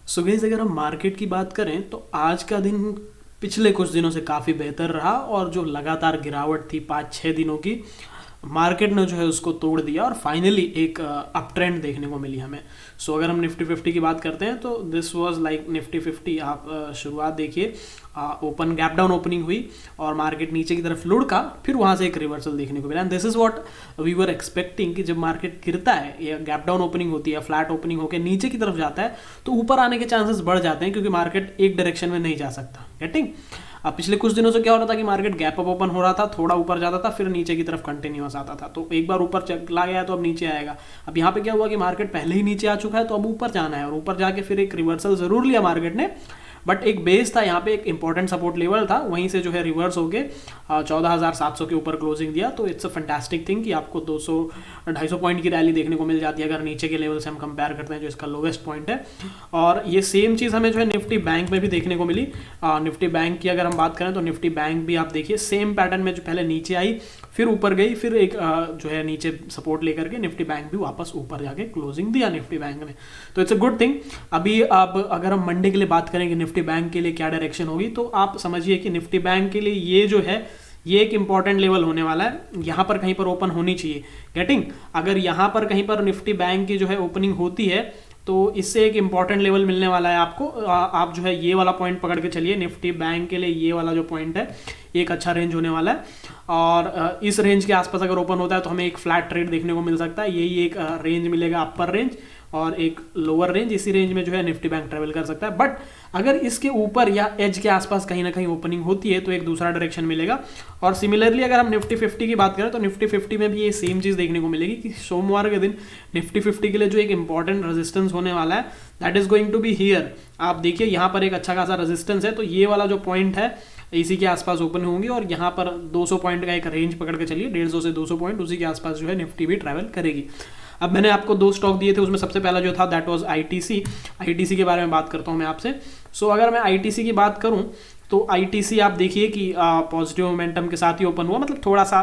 So guys, अगर हम market की बात करें तो आज का दिन पिछले कुछ दिनों से काफ़ी बेहतर रहा और जो लगातार गिरावट थी 5-6 दिनों की, मार्केट ने जो है उसको तोड़ दिया और फाइनली एक अप ट्रेंड देखने को मिली हमें। सो अगर हम निफ्टी 50 की बात करते हैं तो दिस वाज लाइक निफ्टी 50। आप शुरुआत देखिए, ओपन गैप डाउन ओपनिंग हुई और मार्केट नीचे की तरफ लुढ़का, फिर वहाँ से एक रिवर्सल देखने को मिला। And this is what we were expecting कि जब मार्केट गिरता है या गैप डाउन ओपनिंग होती है, फ्लैट ओपनिंग होकर नीचे की तरफ जाता है तो ऊपर आने के चांसेस बढ़ जाते हैं, क्योंकि मार्केट एक डायरेक्शन में नहीं जा सकता। गेटिंग? अब पिछले कुछ दिनों से क्या हो रहा था कि मार्केट गैप अप ओपन हो रहा था, थोड़ा ऊपर जाता था, फिर नीचे की तरफ कंटिन्यूअस आता था। तो एक बार ऊपर चला गया तो अब नीचे आएगा। अब यहाँ पे क्या हुआ कि मार्केट पहले ही नीचे आ चुका है, तो अब ऊपर जाना है और ऊपर जाके फिर एक रिवर्सल जरूर लिया मार्केट ने, बट एक बेस था यहाँ पे, एक इंपॉर्टेंट सपोर्ट लेवल था, वहीं से जो है रिवर्स होके 14,700 के ऊपर क्लोजिंग दिया। तो इट्स अ फैंटास्टिक थिंग कि आपको 200-250 पॉइंट की रैली देखने को मिल जाती है अगर नीचे के लेवल से हम कंपेयर करते हैं जो इसका लोवेस्ट पॉइंट है। और ये सेम चीज़ हमें जो है निफ्टी बैंक में भी देखने को मिली। निफ्टी बैंक की अगर हम बात करें तो निफ्टी बैंक भी आप देखिए सेम पैटर्न में, जो पहले नीचे आई फिर ऊपर गई, फिर एक जो है नीचे सपोर्ट लेकर के निफ्टी बैंक भी वापस ऊपर जाके क्लोजिंग दिया निफ्टी बैंक ने। तो इट्स अ गुड थिंग। अभी अब अगर हम मंडे के लिए बात करें कि निफ्टी बैंक के लिए क्या डायरेक्शन होगी, तो आप समझिए कि निफ्टी बैंक के लिए ये जो है ये एक इंपॉर्टेंट लेवल होने वाला है, यहाँ पर कहीं पर ओपन होनी चाहिए। गेटिंग? अगर यहाँ पर कहीं पर निफ्टी बैंक की जो है ओपनिंग होती है तो इससे एक इंपॉर्टेंट लेवल मिलने वाला है आपको। आप जो है ये वाला पॉइंट पकड़ के चलिए, निफ्टी बैंक के लिए ये वाला जो पॉइंट है एक अच्छा रेंज होने वाला है। और इस रेंज के आसपास अगर ओपन होता है तो हमें एक फ्लैट ट्रेड देखने को मिल सकता है। यही एक रेंज मिलेगा, अपर रेंज और एक लोअर रेंज। इसी रेंज में जो है निफ्टी बैंक ट्रेवल कर सकता है। बट अगर इसके ऊपर या एज के आसपास कहीं ना कहीं ओपनिंग होती है तो एक दूसरा डायरेक्शन मिलेगा। और सिमिलरली अगर हम निफ्टी 50 की बात करें तो निफ्टी 50 में भी ये सेम चीज़ देखने को मिलेगी कि सोमवार के दिन निफ्टी 50 के लिए जो एक इंपॉर्टेंट रेजिस्टेंस होने वाला है that is going to be here. आप देखिए यहाँ पर एक अच्छा खासा रेजिस्टेंस है, तो ये वाला जो पॉइंट है इसी के आसपास ओपन होंगी और यहाँ पर 200 पॉइंट का एक रेंज पकड़ के चलिए, 150 से 200 पॉइंट, उसी के आसपास जो है निफ्टी भी ट्रैवल करेगी। अब मैंने आपको दो स्टॉक दिए थे, उसमें सबसे पहला जो था दैट वाज आईटीसी। आईटीसी के बारे में बात करता हूँ मैं आपसे। सो अगर मैं आईटीसी की बात करूँ तो आईटीसी आप देखिए कि पॉजिटिव मोमेंटम के साथ ही ओपन हुआ, मतलब थोड़ा सा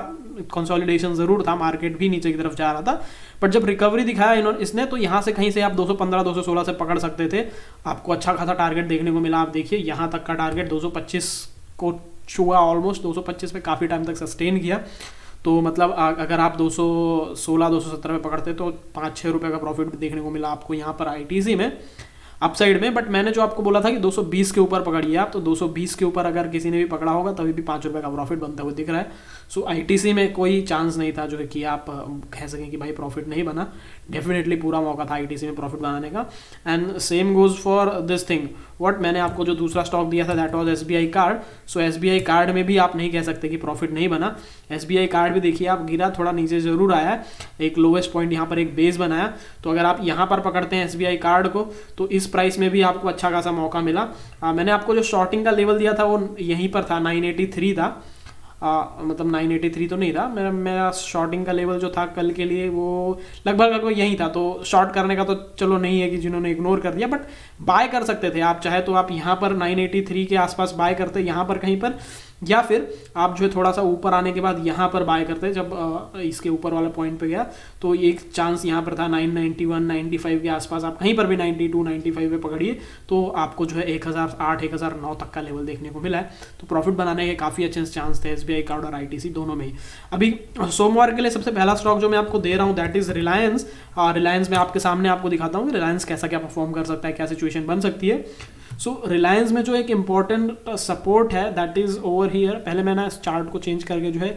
कंसोलिडेशन जरूर था, मार्केट भी नीचे की तरफ जा रहा था, बट जब रिकवरी दिखाया इसने तो यहाँ से कहीं से आप 215-216 से पकड़ सकते थे। आपको अच्छा खासा टारगेट देखने को मिला। आप देखिए यहाँ तक का टारगेट 225 को छुआ, ऑलमोस्ट 225 पे काफ़ी टाइम तक सस्टेन किया। तो मतलब अगर आप 216-217 में पकड़ते तो 5-6 रुपये का प्रॉफिट भी देखने को मिला आपको यहाँ पर आईटीसी में, अपसाइड में। बट मैंने जो आपको बोला था कि 220 के ऊपर पकड़िए आप, तो 220 के ऊपर अगर किसी ने भी पकड़ा होगा तभी भी 5 रुपये का प्रॉफिट बनता हुआ दिख रहा है। सो आईटीसी में कोई चांस नहीं था जो है कि आप कह सकें कि भाई प्रॉफिट नहीं बना। डेफिनेटली पूरा मौका था आईटीसी में प्रॉफिट बनाने का। And same goes for this thing what मैंने आपको जो दूसरा स्टॉक दिया था that was SBI card. So SBI card में भी आप नहीं कह सकते कि प्रॉफिट नहीं बना। एसबीआई कार्ड भी देखिए आप गिरा, थोड़ा नीचे जरूर आया, एक लोवेस्ट पॉइंट यहाँ पर एक बेस बनाया। तो अगर आप यहाँ पर पकड़ते हैं एसबीआई कार्ड को तो इस प्राइस में भी आपको अच्छा खासा मौका मिला। मैंने आपको जो शॉर्टिंग का लेवल दिया था वो यहीं पर था, 983 था। मतलब 983 तो नहीं था, मेरा शॉर्टिंग का लेवल जो था कल के लिए वो लगभग यही था। तो शॉर्ट करने का तो चलो नहीं है कि जिन्होंने इग्नोर कर दिया, बट बाय कर सकते थे आप चाहे तो। आप यहाँ पर 983 के आसपास बाय करते यहाँ पर कहीं पर, या फिर आप जो है थोड़ा सा ऊपर आने के बाद यहाँ पर बाय करते जब इसके ऊपर वाला पॉइंट पे गया। तो एक चांस यहाँ पर था 991-95 के आसपास, आप कहीं पर भी 92-95 पे पकड़िए तो आपको जो है 1008-1009 तक का लेवल देखने को मिला है। तो प्रॉफिट बनाने के काफ़ी अच्छे चांस थे एसबीआई कार्ड और आईटीसी दोनों में ही। अभी सोमवार के लिए सबसे पहला स्टॉक जो मैं आपको दे रहा हूँ दैट इज़ रिलायंस। रिलायंस में आपके सामने आपको दिखाता हूँ कि रिलायंस कैसा क्या परफॉर्म कर सकता है, क्या सिचुएशन बन सकती है। सो रिलायंस में जो एक इम्पॉर्टेंट सपोर्ट है दैट इज़ ओवर हियर। पहले मैं ना इस चार्ट को चेंज करके जो है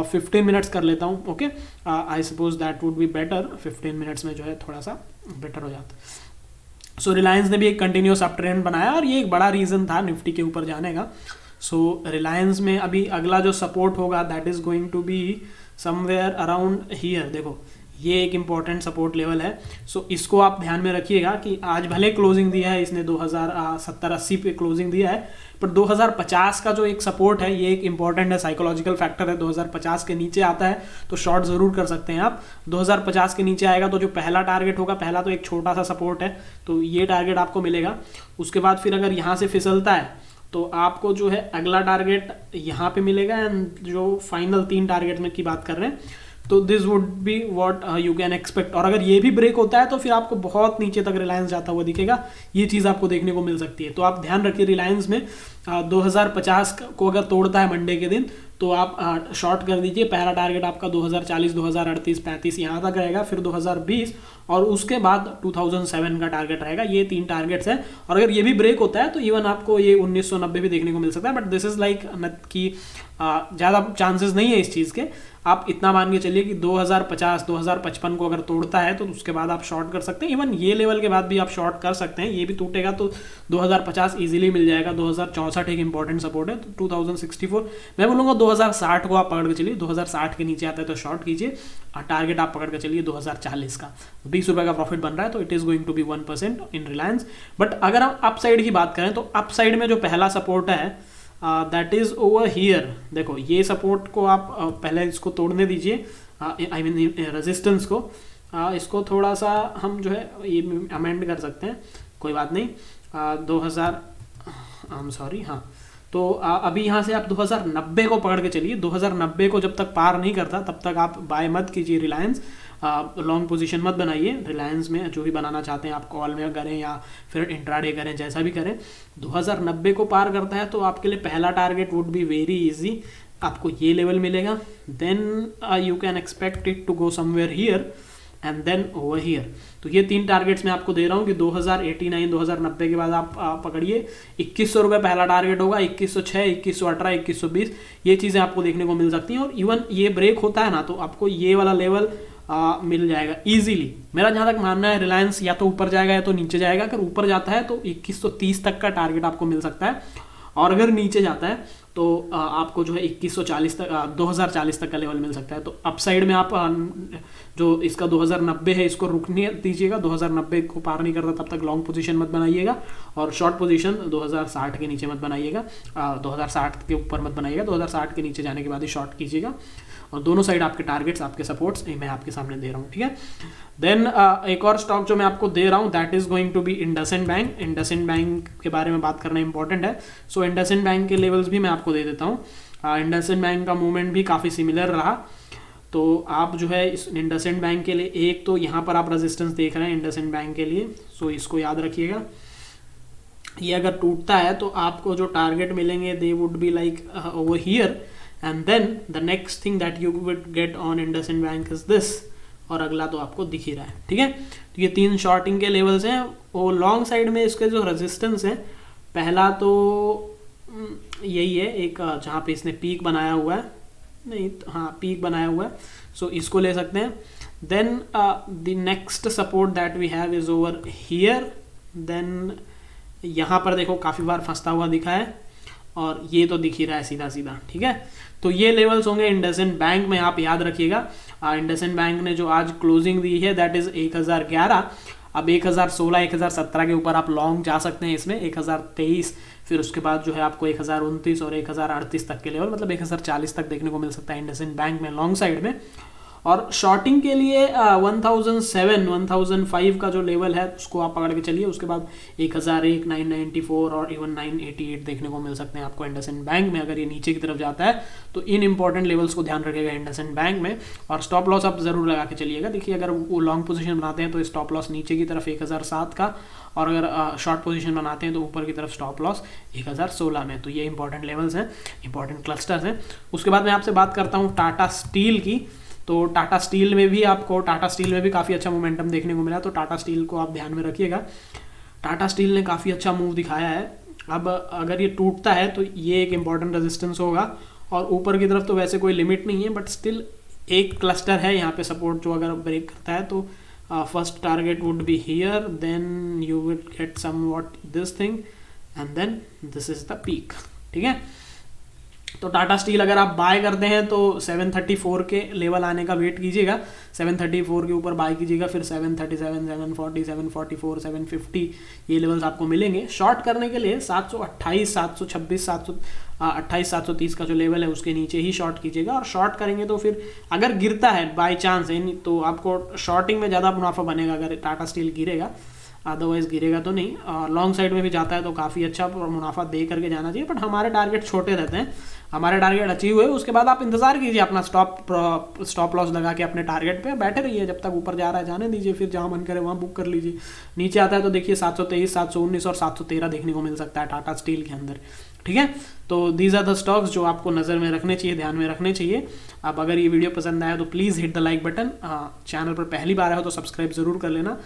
15 मिनट्स कर लेता हूँ। Okay, I suppose that would be better. 15 minutes में जो है थोड़ा सा बेटर हो जाता। सो रिलायंस ने भी एक कंटिन्यूस अप ट्रेंड बनाया और ये एक बड़ा रीज़न था निफ्टी के ऊपर जाने का। सो रिलायंस में अभी अगला जो सपोर्ट होगा that is going to be somewhere around here. देखो ये एक इम्पॉर्टेंट सपोर्ट लेवल है। सो इसको आप ध्यान में रखिएगा कि आज भले क्लोजिंग दिया है इसने 2070-80 पे क्लोजिंग दिया है, पर 2050 का जो एक सपोर्ट है ये एक इम्पॉर्टेंट है, साइकोलॉजिकल फैक्टर है। 2050 के नीचे आता है तो शॉर्ट ज़रूर कर सकते हैं आप। 2050 के नीचे आएगा तो जो पहला टारगेट होगा, पहला तो एक छोटा सा सपोर्ट है, तो ये टारगेट आपको मिलेगा। उसके बाद फिर अगर यहाँ से फिसलता है तो आपको जो है अगला टारगेट यहाँ पे मिलेगा। एंड जो फाइनल 3 टारगेट में की बात कर रहे हैं तो this would be what you can expect. और अगर ये भी ब्रेक होता है तो फिर आपको बहुत नीचे तक रिलायंस जाता हुआ दिखेगा, ये चीज़ आपको देखने को मिल सकती है। तो आप ध्यान रखिए रिलायंस में 2050 को अगर तोड़ता है मंडे के दिन तो आप शॉर्ट कर दीजिए। पहला टारगेट आपका 2040, 2038, 35 यहाँ तक रहेगा, फिर 2020 और उसके बाद 2007 का टारगेट रहेगा। ये 3 टारगेट्स हैं और अगर ये भी ब्रेक होता है तो इवन आपको ये 1990 भी देखने को मिल सकता है। बट दिस इज लाइक कि ज़्यादा चांसेस नहीं है इस चीज़ के। आप इतना मान के चलिए कि 2050, 2055 को अगर तोड़ता है तो उसके बाद आप शॉर्ट कर सकते हैं। इवन ये लेवल के बाद भी आप शॉर्ट कर सकते हैं। ये भी टूटेगा तो 2050 इजीली मिल जाएगा। 2064 एक इंपॉर्टेंट सपोर्ट है, तो 2064 मैं बोलूँगा 2060 को आप पकड़ के चलिए। 2060 के नीचे आता है तो शॉर्ट कीजिए। टारगेट आप पकड़ के चलिए 2040 का, 20 रुपये का प्रॉफिट बन रहा है तो it is going to be 1% in Reliance. But अगर हम अप साइड की बात करें तो अप साइड में जो पहला सपोर्ट है दैट इज ओवर हियर। देखो ये सपोर्ट को आप पहले इसको तोड़ने दीजिए, आई मीन रेजिस्टेंस को। इसको थोड़ा सा हम जो है ये अमेंड कर सकते हैं, कोई बात नहीं। 2000 सॉरी हाँ, तो अभी यहाँ से आप 2090 को पकड़ के चलिए। 2090 को जब तक पार नहीं करता तब तक आप बाय मत कीजिए रिलायंस। लॉन्ग पोजीशन मत बनाइए रिलायंस में। जो भी बनाना चाहते हैं आप कॉल में करें या फिर इंट्राडे करें, जैसा भी करें। 2090 को पार करता है तो आपके लिए पहला target would be very easy, आपको ये लेवल मिलेगा। Then you can expect it to go somewhere here and then over here. तो ये 3 टारगेट्स मैं आपको दे रहा हूँ कि 2089, 2090 के बाद आप पकड़िए। 2100 रुपये पहला टारगेट होगा, 2106, 2118, 2120 ये चीज़ें आपको देखने को मिल सकती हैं। और इवन ये ब्रेक होता है ना तो आपको ये वाला लेवल मिल जाएगा इजीली। मेरा जहाँ तक मानना है रिलायंस या तो ऊपर जाएगा या तो नीचे जाएगा। अगर ऊपर जाता है तो 2130 तक का टारगेट आपको मिल सकता है और अगर नीचे जाता है तो आपको जो है 2140 तक 2040 तक का लेवल मिल सकता है। तो अप साइड में आप जो इसका 2090 है इसको रुकने दीजिएगा। 2090 को पार नहीं करता तब तक लॉन्ग पोजीशन मत बनाइएगा और शॉर्ट पोजीशन 2060 के नीचे मत बनाइएगा, 2060 के ऊपर मत बनाइएगा। 2060 के नीचे जाने के बाद ही शॉर्ट कीजिएगा। और दोनों साइड आपके टारगेट्स, आपके सपोर्ट्स मैं आपके सामने दे रहा हूँ, ठीक है। देन एक और स्टॉक जो मैं आपको दे रहा हूँ that is going to be IndusInd bank. IndusInd bank के बारे में बात करना इंपॉर्टेंट है। सो इंडसइंड बैंक के लेवल्स भी मैं आपको दे देता हूँ। इंडसइंड बैंक का मूवमेंट भी काफ़ी सिमिलर रहा। तो आप जो है इस इंडसइंड बैंक के लिए एक तो यहाँ पर आप रेजिस्टेंस देख रहे हैं इंडसइंड बैंक के लिए, सो इसको याद रखिएगा। ये अगर टूटता है तो आपको जो टारगेट मिलेंगे they would be like over here and then the next thing that you would get on IndusInd bank is this. और अगला तो आपको दिख ही रहा है, ठीक है। तो ये 3 शॉर्टिंग के लेवल्स हैं। वो लॉन्ग साइड में इसके जो रेजिस्टेंस है, पहला तो यही है एक जहाँ पे इसने पीक बनाया हुआ है, नहीं हाँ पीक बनाया हुआ है, सो इसको ले सकते हैं। Then the next support that we have is over here. Then यहाँ पर देखो काफ़ी बार फंसता हुआ दिखा है और ये तो दिख ही रहा है सीधा सीधा, ठीक है। तो ये लेवल्स होंगे इंडसइंड बैंक में, आप याद रखिएगा। इंडसइंड बैंक ने जो आज क्लोजिंग दी है दैट इज 1011। अब 1016, 1017 के ऊपर आप लॉन्ग जा सकते हैं इसमें, 1023, फिर उसके बाद जो है आपको 1029 और 1038 तक के लेवल, मतलब 1040 तक देखने को मिल सकता है इंडसइंड बैंक में लॉन्ग साइड में। और शॉर्टिंग के लिए 1007, 1005 का जो लेवल है उसको आप पकड़ के चलिए। उसके बाद 1001, 994 और इवन 988 देखने को मिल सकते हैं आपको इंडसइंड बैंक में। अगर ये नीचे की तरफ जाता है तो इन इंपॉर्टेंट लेवल्स को ध्यान रखिएगा इंडसइंड बैंक में। और स्टॉप लॉस आप जरूर लगा के चलिएगा। देखिए अगर वो लॉन्ग पोजीशन बनाते हैं तो स्टॉप लॉस नीचे की तरफ 1007 का, और अगर शॉर्ट पोजीशन बनाते हैं तो ऊपर की तरफ स्टॉप लॉस 1016 में। तो ये इंपॉर्टेंट लेवल्स हैं, इंपॉर्टेंट क्लस्टर्स हैं। उसके बाद मैं आपसे बात करता हूँ टाटा स्टील की। तो टाटा स्टील में भी काफ़ी अच्छा मोमेंटम देखने को मिला। तो टाटा स्टील को आप ध्यान में रखिएगा। टाटा स्टील ने काफ़ी अच्छा मूव दिखाया है। अब अगर ये टूटता है तो ये एक इम्पॉर्टेंट रेजिस्टेंस होगा और ऊपर की तरफ तो वैसे कोई लिमिट नहीं है, बट स्टिल एक क्लस्टर है यहाँ पे सपोर्ट जो अगर ब्रेक करता है तो first target would be here, then you will get somewhat this thing and then this is the peak, ठीक है। तो टाटा स्टील अगर आप बाय करते हैं तो 734 के लेवल आने का वेट कीजिएगा। 734 के ऊपर बाय कीजिएगा, फिर 737, 740, 744, 750 ये लेवल्स आपको मिलेंगे। शॉर्ट करने के लिए 728, 726, 728, 730 का जो लेवल है उसके नीचे ही शॉर्ट कीजिएगा। और शॉर्ट करेंगे तो फिर अगर गिरता है बाय चांस तो आपको शॉर्टिंग में ज़्यादा मुनाफा बनेगा अगर टाटा स्टील गिरेगा। अदरवाइज गिरेगा तो नहीं। लॉन्ग साइड में भी जाता है तो काफ़ी अच्छा मुनाफा दे करके जाना चाहिए, बट हमारे टारगेट छोटे रहते हैं। हमारे टारगेट अचीव हुए उसके बाद आप इंतजार कीजिए, अपना स्टॉप लॉस लगा के अपने टारगेट पे बैठे रहिए, जब तक ऊपर जा रहा है जाने दीजिए, फिर जहाँ मन करे वहाँ बुक कर लीजिए। नीचे आता है तो देखिए 723, 719 और 713 देखने को मिल सकता है टाटा स्टील के अंदर। ठीक है, तो दीज आर द स्टॉक्स जो आपको नज़र में रखने चाहिए, ध्यान में रखने चाहिए। अब अगर ये वीडियो पसंद आया तो please hit the like button. Channel पर पहली बार आए हो तो सब्सक्राइब ज़रूर कर लेना,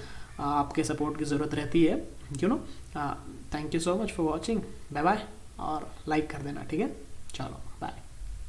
आपके सपोर्ट की ज़रूरत रहती है, you know. Thank you so much for watching, bye bye, और लाइक कर देना। ठीक है, चलो बाय।